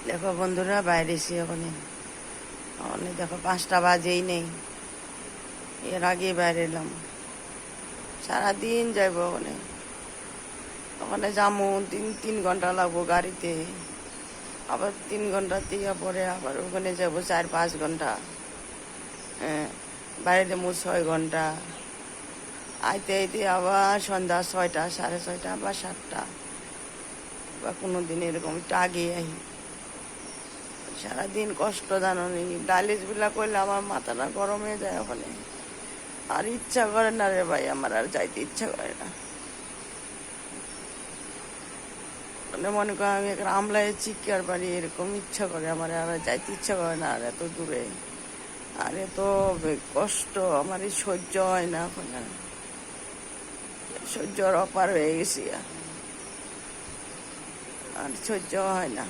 দেখো বন্ধুরা, বাইরে এসে ওখানে দেখো 5টা বাজেই নেই, এর আগে বাইরে এলাম। সারাদিন যাইব ওখানে, ওখানে যাবো 3 ঘন্টা লাগবো গাড়িতে, আবার 3 ঘন্টা থেকে পরে আবার ওখানে যাবো 4-5 ঘন্টা। হ্যাঁ, বাইরে যাবো 6 ঘন্টা, আইতে আইতে আবার সন্ধ্যা 6টা, 6:30 বা 7টা, বা কোনো দিন এরকম একটু আগে আই। সারাদিন কষ্ট জানো নি, ডায়ালিসিসগুলা করলে আমার মাথাটা গরম হয়ে যায় ওখানে, আর ইচ্ছা করে না রে ভাই, আমার আর যাইতে ইচ্ছা করে না। মানে মনে করো আমি একটা আমলায় চিৎকার পারি, এরকম ইচ্ছা করে আমার, আর যাইতে ইচ্ছা করে না। আর এত দূরে, আর এত কষ্ট আমার সহ্য হয় না ওখানে, সহ্যর অপার হয়ে গেছি, আর সহ্য হয় না।